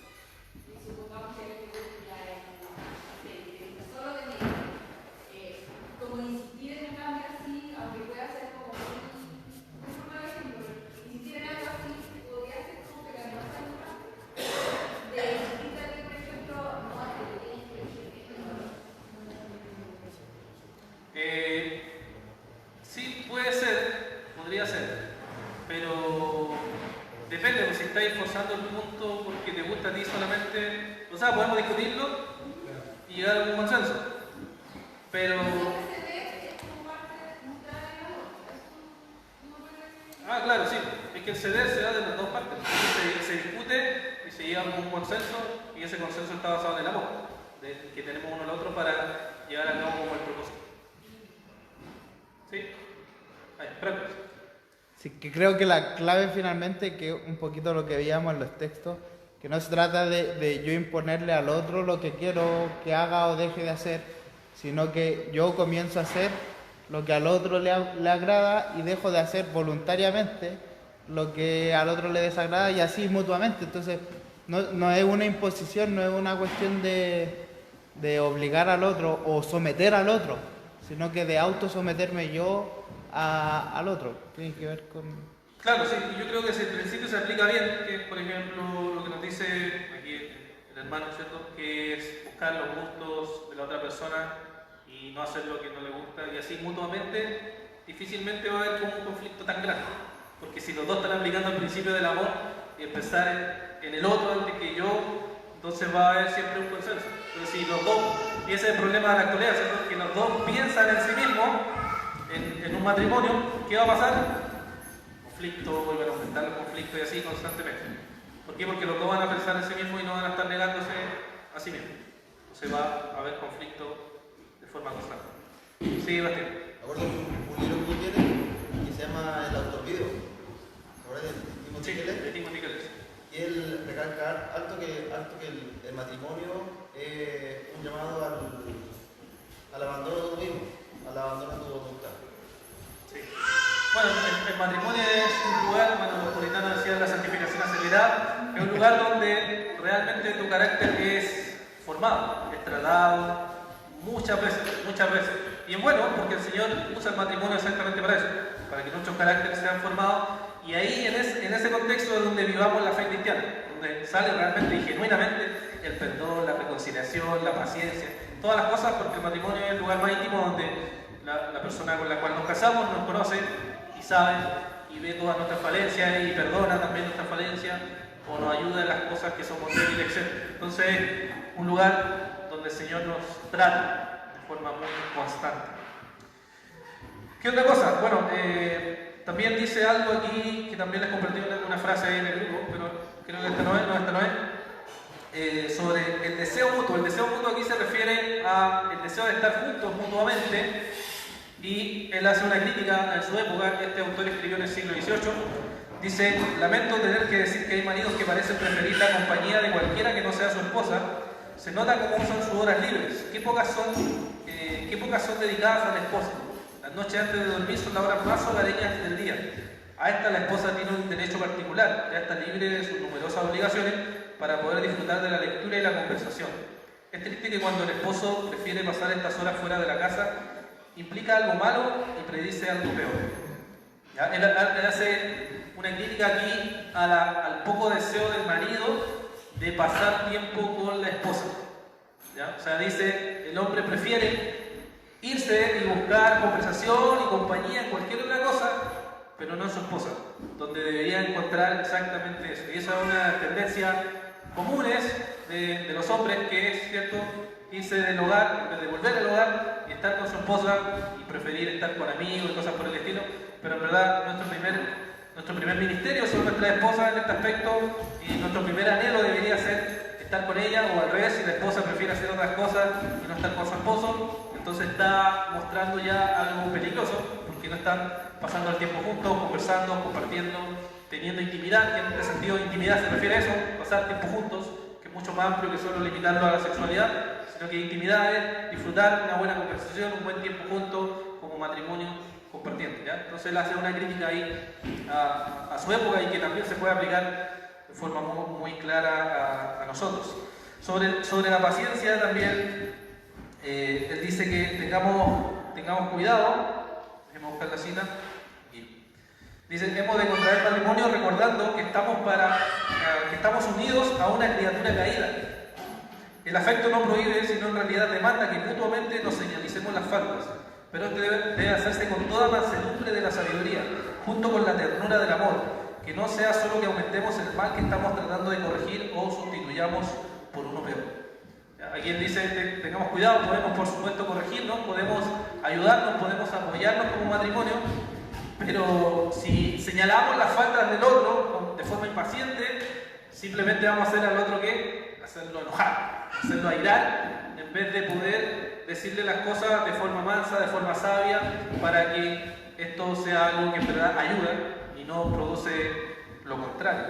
Y supongamos que a mí te gusta solo de negro. Como insistir en un cambio así, aunque pueda ser como muy forma de ejemplo, insistir en algo así, podría ser como pecaminoso de insistir también, por ejemplo, no a que le tienes que elegir. Sí, puede ser, podría ser, pero depende, pues, si estáis forzando el punto porque te gusta a ti solamente, o sea, podemos discutirlo y llegar a algún consenso, pero... Ah, claro, sí, es que el ceder se da de las dos partes, se discute y se llega a un consenso y ese consenso está basado en el amor, que tenemos uno al otro para llevar a cabo como el propósito. ¿Sí? Ahí, prácticas. Sí, que creo que la clave finalmente, que un poquito lo que veíamos en los textos, que no se trata de yo imponerle al otro lo que quiero que haga o deje de hacer, sino que yo comienzo a hacer lo que al otro le agrada y dejo de hacer voluntariamente lo que al otro le desagrada y así mutuamente. Entonces no es una imposición, no es una cuestión de obligar al otro o someter al otro, sino que de autosometerme yo al otro. Tiene que ver con... Claro, sí, yo creo que ese principio se aplica bien, que es, por ejemplo, lo que nos dice aquí el hermano, ¿cierto? Que es buscar los gustos de la otra persona y no hacer lo que no le gusta, y así mutuamente difícilmente va a haber como un conflicto tan grande, porque si los dos están aplicando el principio del amor y empezar en el otro antes que yo, entonces va a haber siempre un consenso. Pero si los dos, y ese es el problema de la actualidad, ¿cierto? Que los dos piensan en sí mismos, en un matrimonio, ¿qué va a pasar? conflicto, iban a aumentar los conflictos y así constantemente. ¿Por qué? Porque los dos van a pensar en sí mismos y no van a estar negándose a sí mismos. Entonces va a haber conflicto de forma constante. Sí, Bastián. Me acuerdo de un libro que tiene que se llama El autor video. ¿Ahora de Timothy Keller? De Timothy Keller. Y él recalca alto que el matrimonio es un llamado al abandono de uno mismo, al abandono de tu voluntad. Sí. Bueno, el matrimonio es un lugar, bueno, los puritanos decían la santificación acelerada, es un lugar donde realmente tu carácter es formado, es tratado muchas veces. Y es bueno porque el Señor usa el matrimonio exactamente para eso, para que nuestros caracteres sean formados. Y ahí, en ese contexto es donde vivamos la fe cristiana, donde sale realmente y genuinamente el perdón, la reconciliación, la paciencia, todas las cosas, porque el matrimonio es el lugar más íntimo donde la persona con la cual nos casamos nos conoce y sabe y ve todas nuestras falencias y perdona también nuestras falencias o nos ayuda en las cosas que somos débiles, etc. Entonces, un lugar donde el Señor nos trata de forma muy constante. ¿Qué otra cosa? Bueno, también dice algo aquí que también les compartí una frase ahí en el grupo, pero creo que esta no es, sobre el deseo mutuo. El deseo mutuo aquí se refiere al deseo de estar juntos mutuamente, y él hace una crítica en su época. Este autor escribió en el siglo XVIII, dice: lamento tener que decir que hay maridos que parecen preferir la compañía de cualquiera que no sea su esposa. Se nota cómo usan sus horas libres, qué pocas son dedicadas a la esposa. Las noches antes de dormir son las horas más hogareñas del día. A esta la esposa tiene un derecho particular, ya está libre de sus numerosas obligaciones para poder disfrutar de la lectura y la conversación. Es triste que cuando el esposo prefiere pasar estas horas fuera de la casa, implica algo malo y predice algo peor. ¿Ya? Él hace una crítica aquí al poco deseo del marido de pasar tiempo con la esposa. ¿Ya? O sea, dice, el hombre prefiere irse y buscar conversación y compañía en cualquier otra cosa, pero no en su esposa, donde debería encontrar exactamente eso. Y esa es una tendencia común de los hombres, que es, ¿cierto?, irse del hogar, en vez de volver al hogar y estar con su esposa y preferir estar con amigos y cosas por el estilo. Pero en verdad nuestro primer ministerio son nuestras esposas en este aspecto, y nuestro primer anhelo debería ser estar con ella, o al revés, si la esposa prefiere hacer otras cosas y no estar con su esposo, entonces está mostrando ya algo peligroso, porque no están pasando el tiempo juntos, conversando, compartiendo, teniendo intimidad, que en este sentido intimidad se refiere a eso, pasar tiempo juntos, que es mucho más amplio que solo limitarlo a la sexualidad, sino que intimidad es disfrutar una buena conversación, un buen tiempo juntos, como matrimonio, compartiendo. ¿Ya? Entonces él hace una crítica ahí a su época, y que también se puede aplicar de forma muy clara a nosotros. Sobre la paciencia también, él dice que tengamos cuidado. Déjeme buscar la cita. Dice: hemos de contraer matrimonio recordando que estamos unidos a una criatura caída. El afecto no prohíbe, sino en realidad demanda que mutuamente nos señalicemos las faltas, pero esto debe hacerse con toda mansedumbre de la sabiduría, junto con la ternura del amor, que no sea solo que aumentemos el mal que estamos tratando de corregir o sustituyamos por uno peor. Aquí él dice: tengamos cuidado, podemos por supuesto corregirnos, podemos ayudarnos, podemos apoyarnos como matrimonio, pero si señalamos las faltas del otro de forma impaciente, simplemente vamos a hacer al otro que hacerlo enojar, hacerlo airar, en vez de poder decirle las cosas de forma mansa, de forma sabia, para que esto sea algo que en verdad ayuda y no produce lo contrario.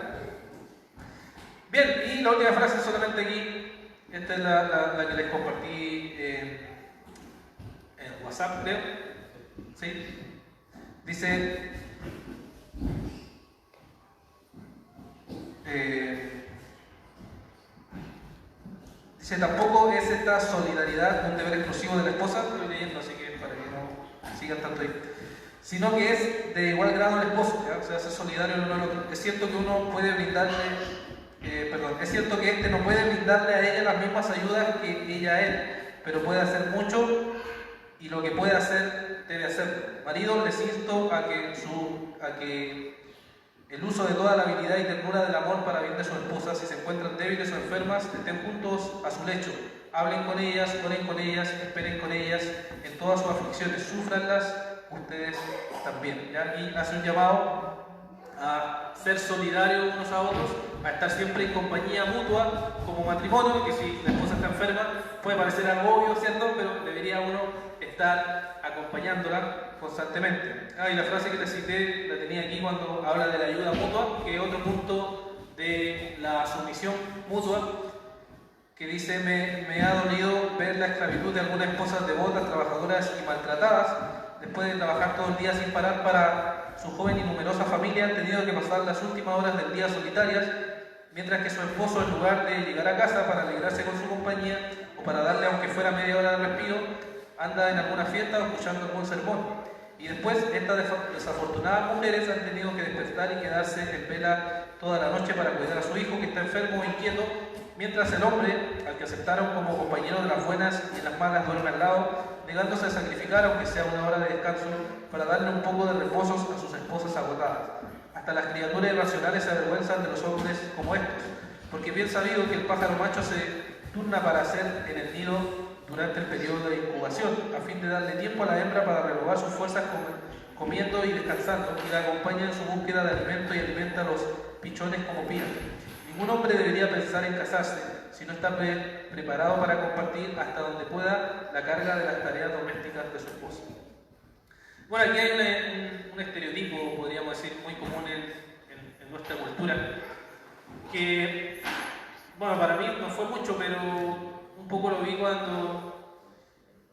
Bien, y la última frase solamente aquí, esta es la que les compartí en WhatsApp, creo. ¿Sí? Dice: tampoco es esta solidaridad un deber exclusivo de la esposa, estoy leyendo así que para que no sigan tanto ahí, sino que es de igual grado al esposo, ¿ya? O sea, ser solidario el uno al otro. Es cierto que uno puede brindarle, es cierto que este no puede brindarle a ella las mismas ayudas que ella a él, pero puede hacer mucho, y lo que puede hacer, debe hacer. Marido, les insto a que el uso de toda la habilidad y ternura del amor para bien de sus esposas, si se encuentran débiles o enfermas, estén juntos a su lecho, hablen con ellas, oren con ellas, esperen con ellas en todas sus aflicciones, súfranlas ustedes también. ¿Ya? Y hace un llamado a ser solidarios unos a otros, a estar siempre en compañía mutua como matrimonio, que si la esposa está enferma puede parecer algo obvio, ¿cierto? Pero debería uno estar acompañándola constantemente. Y la frase que te cité la tenía aquí cuando habla de la ayuda mutua, que es otro punto de la sumisión mutua, que dice: me ha dolido ver la esclavitud de algunas esposas devotas, trabajadoras y maltratadas. Después de trabajar todo el día sin parar para su joven y numerosa familia, han tenido que pasar las últimas horas del día solitarias, mientras que su esposo, en lugar de llegar a casa para alegrarse con su compañía o para darle aunque fuera media hora de respiro, anda en alguna fiesta o escuchando algún sermón. Y después estas desafortunadas mujeres han tenido que despertar y quedarse en vela toda la noche para cuidar a su hijo que está enfermo o inquieto, mientras el hombre, al que aceptaron como compañero de las buenas y de las malas, duerme al lado, negándose a sacrificar aunque sea una hora de descanso para darle un poco de reposo a sus esposas agotadas. Hasta las criaturas irracionales se avergüenzan de los hombres como estos, porque bien sabido que el pájaro macho se turna para hacer en el nido durante el periodo de incubación, a fin de darle tiempo a la hembra para renovar sus fuerzas comiendo y descansando, y la acompaña en su búsqueda de alimento y alimenta a los pichones como pían. Ningún hombre debería pensar en casarse si no está preparado para compartir hasta donde pueda la carga de las tareas domésticas de su esposa. Bueno, aquí hay un estereotipo, podríamos decir, muy común en nuestra cultura, que, bueno, para mí no fue mucho, pero un poco lo vi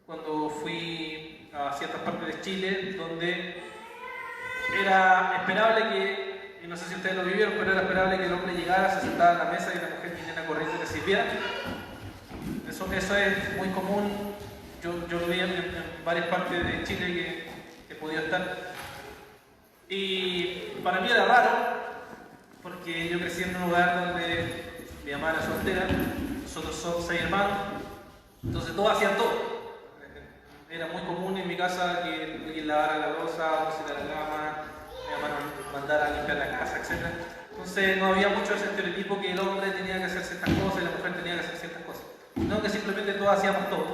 cuando fui a ciertas partes de Chile, donde era esperable que, y no sé si ustedes lo vivieron, pero era esperable que el hombre llegara, se sentara a la mesa y la mujer viniera corriendo y le sirviera. Eso es muy común. Yo lo vi en varias partes de Chile que he podido estar. Y para mí era raro, porque yo crecí en un lugar donde mi mamá era soltera, nosotros somos 6 hermanos, entonces todos hacían todo. Era muy común en mi casa que alguien lavara la loza, pusiera la cama, mi mamá nos mandara a limpiar la casa, etc. Entonces no había mucho ese estereotipo que el hombre tenía que hacer ciertas cosas y la mujer tenía que hacer ciertas cosas, sino que simplemente todos hacíamos todo.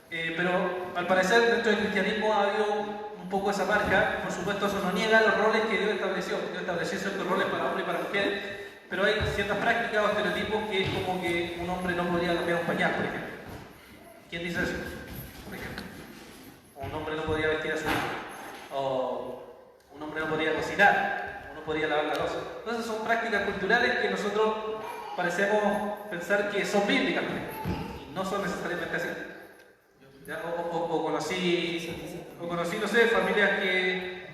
Pero al parecer dentro del cristianismo ha habido un poco esa marca. Por supuesto eso no niega los roles que Dios estableció. Dios estableció ciertos roles para hombres y para mujeres, pero hay ciertas prácticas o estereotipos que es como que un hombre no podría cambiar un pañal, por ejemplo. ¿Quién dice eso? Por ejemplo. O un hombre no podía vestir a su hijo, o un hombre no podía cocinar, o no podía lavar la loza. Entonces son prácticas culturales que nosotros parecemos pensar que son bíblicas, y no son necesariamente así. ¿Ya? O conocí, no sé, familias que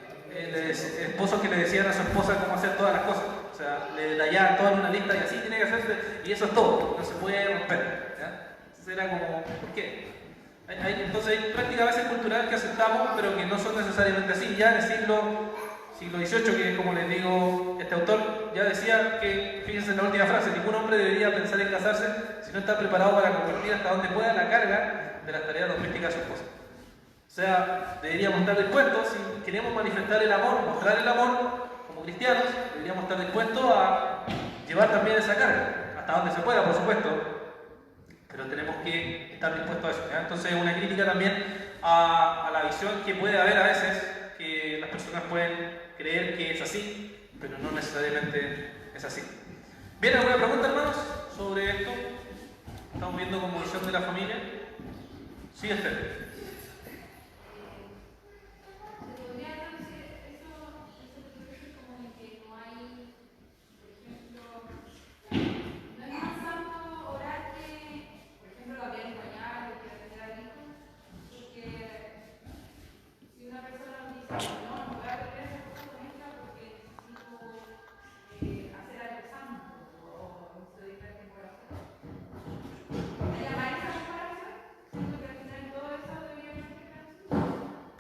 esposos que le decían a su esposa cómo hacer todas las cosas. O sea, le dallaban toda una lista y así tiene que hacerse, y eso es todo, no se puede romper. ¿Ya? Entonces era como, ¿por qué? Entonces hay prácticas a veces culturales que aceptamos, pero que no son necesariamente así. Ya en el siglo XVIII, que como les digo, este autor ya decía que, fíjense en la última frase, ningún hombre debería pensar en casarse si no está preparado para compartir hasta donde pueda la carga de las tareas domésticas de su esposa. O sea, deberíamos estar dispuestos, si queremos manifestar el amor, mostrar el amor como cristianos, deberíamos estar dispuestos a llevar también esa carga, hasta donde se pueda, por supuesto, pero tenemos que estar dispuestos a eso. ¿Ya? Entonces, una crítica también a la visión que puede haber a veces, que las personas pueden creer que es así, pero no necesariamente es así. ¿Bien, alguna pregunta, hermanos, sobre esto? Estamos viendo como visión de la familia. Sí, Esther.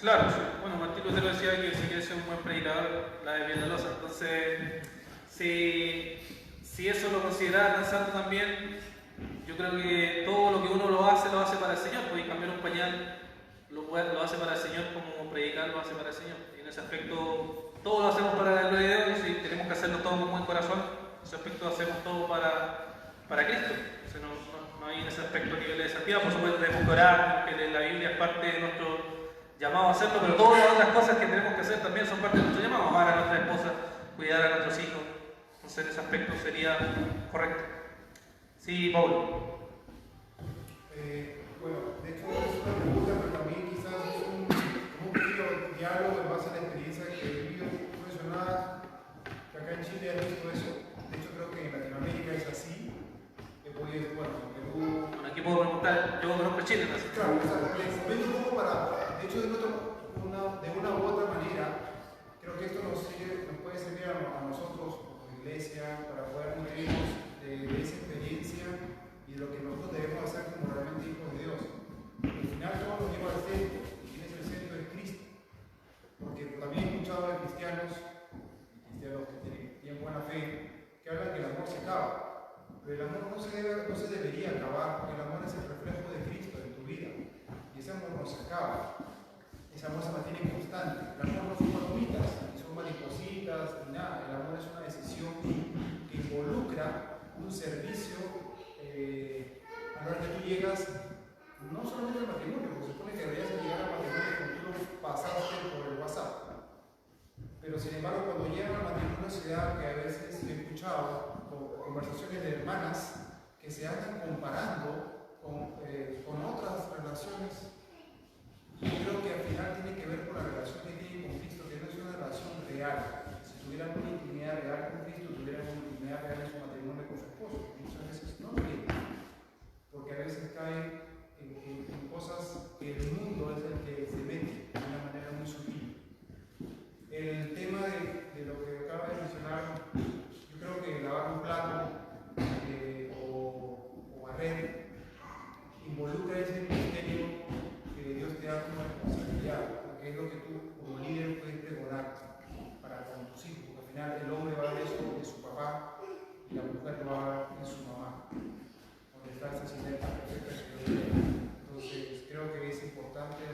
Claro, sí. Bueno, Martín Lutero decía que si quieres ser un buen predicador, lave bien la loza. Entonces, si eso lo considerara tan santo también, yo creo que todo lo que uno lo hace para el Señor. Pues cambiar un pañal lo hace para el Señor, como predicar lo hace para el Señor. Y en ese aspecto, todo lo hacemos para la gloria de Dios, y tenemos que hacerlo todo con buen corazón. En ese aspecto hacemos todo para Cristo. O sea, no hay en ese aspecto nivel de desafío. Por supuesto tenemos que orar, porque la Biblia es parte de nuestro llamado a hacerlo, pero todas las otras cosas que tenemos que hacer también son parte de nuestro llamado. Amar a nuestra esposa cuidar a nuestros hijos. Entonces, en ese aspecto sería correcto. Sí, Paulo. Bueno, de hecho es una pregunta, pero también quizás es un pequeño diálogo en base a la experiencia que he vivido. Tú mencionabas que acá en Chile hay visto eso. De hecho creo que en Latinoamérica es así. He podido, bueno, en Perú. Bueno, aquí puedo preguntar, yo conozco Chile, ¿no? Claro, les comento un poco de hecho de una u otra manera, creo que esto nos puede servir a nosotros como iglesia para poder nutrirnos de esa experiencia y de lo que nosotros debemos hacer como realmente hijos de Dios. Al final todo nos lleva al centro, y quién es el centro de Cristo. Porque también he escuchado de cristianos que tienen buena fe, que hablan que el amor se acaba. Pero el amor no se debería acabar, porque el amor es el reflejo de Cristo en tu vida. Y ese amor no se acaba. Ese amor se mantiene constante. El amor no son palomitas, ni son maripositas, ni nada. El amor es una decisión que involucra un servicio a lo que tú llegas, no solamente al matrimonio, porque se supone que deberías llegar al matrimonio cuando tú lo pasaste por el WhatsApp. Pero sin embargo, cuando llegan al matrimonio se da que a veces he escuchado conversaciones de hermanas que se andan comparando con otras relaciones. Y creo que al final tiene que ver con la relación que tienen con Cristo, que no es una relación real. Si tuvieran una intimidad real con Cristo, tuvieran una intimidad real en su matrimonio con su esposo. Y muchas veces no lo tienen, porque a veces caen en cosas que el mundo es el que se mete de una manera muy sutil. El tema de lo que acaba de mencionar, yo creo que lavar un plato o barrer involucra ese misterio que Dios te da como responsabilidad, porque es lo que tú como líder puedes pregonar para con tus hijos, porque al final el hombre va a ver eso de su papá y la mujer lo va a ver de su mamá, donde está esa sinergia perfecta que Dios tiene. Entonces creo que es importante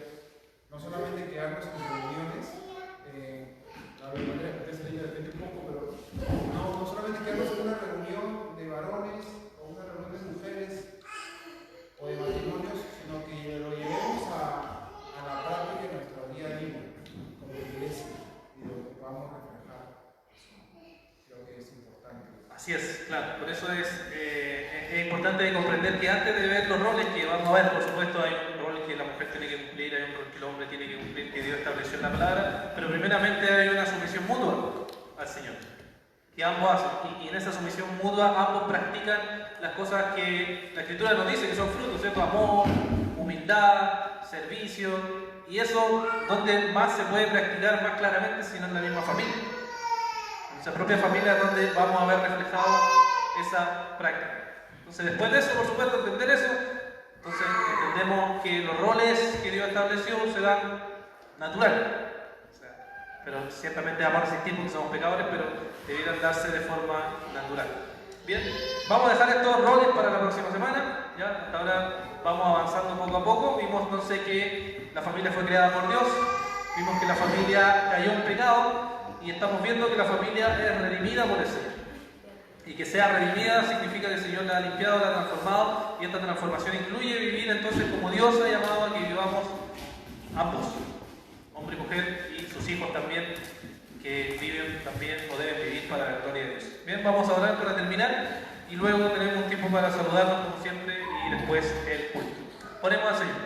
no solamente quedarnos en reuniones, a ver, Andrea, que se depende un poco, pero no solamente quedarnos en una reunión de varones o una reunión de mujeres o de matrimonios, sino que lo llevemos a la práctica de nuestro día a día como iglesia y lo que podamos reflejar. Creo que es importante. Así es, claro. Por eso es importante comprender que antes de ver los roles que vamos a ver, por supuesto, hay un rol que la mujer tiene que cumplir, hay un rol que el hombre tiene que cumplir, que Dios estableció en la palabra, pero primeramente hay una sumisión mutua al Señor, que ambos hacen, y en esa sumisión mutua ambos practican las cosas que la Escritura nos dice que son frutos, ¿cierto? Amor, humildad, servicio, y eso donde más se puede practicar más claramente si no en la misma familia. En nuestra propia familia es donde vamos a ver reflejado esa práctica. Entonces, después de eso, por supuesto, entender eso, entonces entendemos que los roles que Dios estableció se dan naturales. Pero ciertamente vamos a resistir porque somos pecadores, pero debieran darse de forma natural. Bien, vamos a dejar estos roles para la próxima semana. ¿Ya? Hasta ahora vamos avanzando poco a poco. Vimos entonces que la familia fue creada por Dios, vimos que la familia cayó en pecado y estamos viendo que la familia es redimida por el Señor. Y que sea redimida significa que el Señor la ha limpiado, la ha transformado, y esta transformación incluye vivir entonces como Dios ha llamado a que vivamos ambos, hombre y mujer, y sus hijos también, que viven también o deben vivir para la gloria de Dios. Bien, vamos a orar para terminar y luego tenemos un tiempo para saludarnos como siempre y después el culto. Oremos al Señor.